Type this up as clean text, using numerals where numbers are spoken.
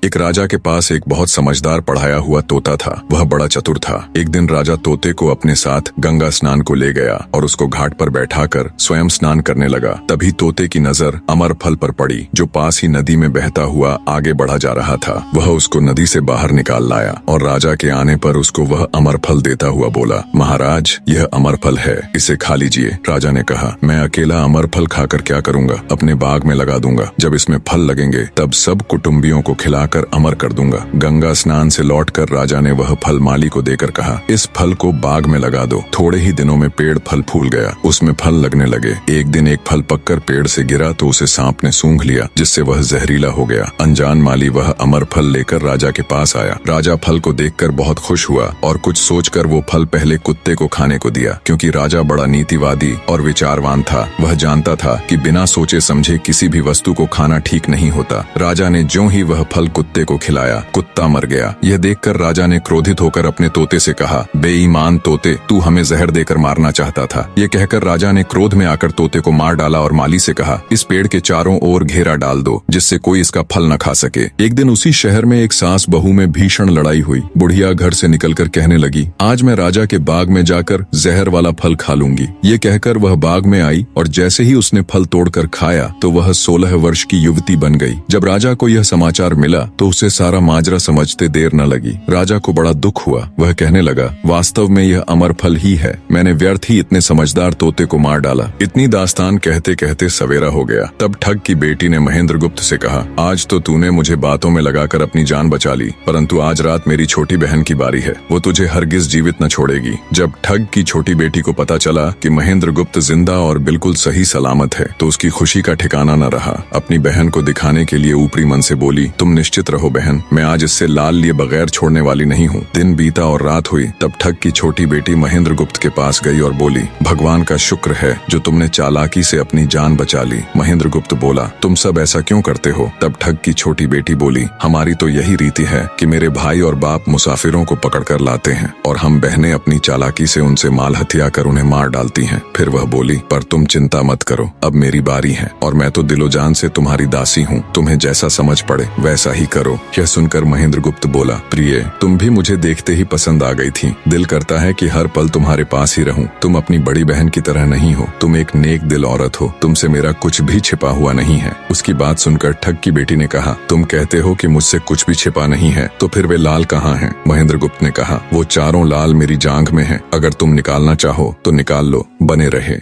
एक राजा के पास एक बहुत समझदार पढ़ाया हुआ तोता था। वह बड़ा चतुर था। एक दिन राजा तोते को अपने साथ गंगा स्नान को ले गया और उसको घाट पर बैठाकर स्वयं स्नान करने लगा। तभी तोते की नजर अमर फल पर पड़ी, जो पास ही नदी में बहता हुआ आगे बढ़ा जा रहा था। वह उसको नदी से बाहर निकाल लाया और राजा के आने पर उसको वह अमर फल देता हुआ बोला, महाराज, यह अमर फल है, इसे खा लीजिए। राजा ने कहा, मैं अकेला अमर फल खाकर क्या करूंगा? अपने बाग में लगा दूंगा। जब इसमें फल लगेंगे तब सब कुटुंबियों को खिलाकर अमर कर दूंगा। गंगा स्नान से लौटकर राजा ने वह फल माली को देकर कहा, इस फल को बाग में लगा दो। थोड़े ही दिनों में पेड़ फल फूल गया, उसमें फल लगने लगे। एक दिन एक फल पककर पेड़ से गिरा तो उसे सांप ने सूंघ लिया, जिससे वह जहरीला हो गया। अनजान माली वह अमर फल लेकर राजा के पास आया। राजा फल को देखकर बहुत खुश हुआ और कुछ सोचकर वो फल पहले कुत्ते को खाने को दिया, क्योंकि राजा बड़ा नीतिवादी और विचारवान था। वह जानता था कि बिना सोचे समझे किसी भी वस्तु को खाना ठीक नहीं होता। राजा ने ज्यों ही वह फल कुत्ते को खिलाया, कुत्ता मर गया। यह देखकर राजा ने क्रोधित होकर अपने तोते से कहा, बेईमान तोते, तू हमें जहर देकर मारना चाहता था। ये कहकर राजा ने क्रोध में आकर तोते को मार डाला और माली से कहा, इस पेड़ के चारों ओर घेरा डाल दो, जिससे कोई इसका फल न खा सके। एक दिन उसी शहर में एक सास बहू में भीषण लड़ाई हुई। बुढ़िया घर से निकलकर कहने लगी, आज मैं राजा के बाग में जाकर जहर वाला फल खा लूंगी। ये कहकर वह बाग में आई और जैसे ही उसने फल तोड़कर खाया तो वह 16 वर्ष की युवती बन गई। जब राजा को यह समाचार मिला तो उसे सारा माजरा समझते देर न लगी। राजा को बड़ा दुख हुआ। वह कहने लगा, वास्तव में यह अमर फल ही है। मैंने व्यर्थ ही इतने समझदार तोते को मार डाला। इतनी दास्तान कहते कहते सवेरा हो गया। तब ठग की बेटी ने महेंद्रगुप्त से कहा, आज तो तूने मुझे बातों में लगाकर अपनी जान बचा ली, परंतु आज रात मेरी छोटी बहन की बारी है। वो तुझे हरगिज जीवित न छोड़ेगी। जब ठग की छोटी बेटी को पता चला कि महेंद्रगुप्त जिंदा और बिल्कुल सही सलामत है तो उसकी खुशी का ठिकाना न रहा। अपनी बहन को दिखाने के लिए ऊपरी मन से बोली, तुम निश्चित रहो बहन, मैं आज इससे लाल लिए बगैर छोड़ने वाली नहीं हूँ। दिन बीता और रात हुई। तब ठग की छोटी बेटी महेंद्रगुप्त के पास गई और बोली, भगवान का शुक्र है जो तुमने चालाकी से अपनी जान बचा ली। महेंद्रगुप्त बोला, तुम सब ऐसा क्यों करते हो? तब ठग की छोटी बेटी बोली, हमारी तो यही रीति है कि मेरे भाई और बाप मुसाफिरों को पकड़कर लाते हैं और हम बहनें अपनी चालाकी से उनसे माल हथिया कर उन्हें मार डालती हैं। फिर वह बोली, पर तुम चिंता मत करो, अब मेरी बारी है और मैं तो दिलो जान से तुम्हारी दासी हूँ। तुम्हें जैसा समझ पड़े वैसा ही करो। यह सुनकर महेंद्रगुप्त बोला, प्रिय, तुम भी मुझे देखते ही पसंद आ गई थी। दिल करता है कि हर पल तुम्हारे पास ही रहूं। तुम अपनी बड़ी बहन की तरह नहीं हो। तुम एक नेक दिल औरत हो। तुमसे मेरा कुछ भी छिपा हुआ नहीं है। उसकी बात सुनकर ठग की बेटी ने कहा, तुम कहते हो कि मुझसे कुछ भी छिपा नहीं है, तो फिर वे लाल कहाँ हैं? महेंद्रगुप्त ने कहा, वो चारों लाल मेरी जांघ में हैं। अगर तुम निकालना चाहो तो निकाल लो, बने रहे।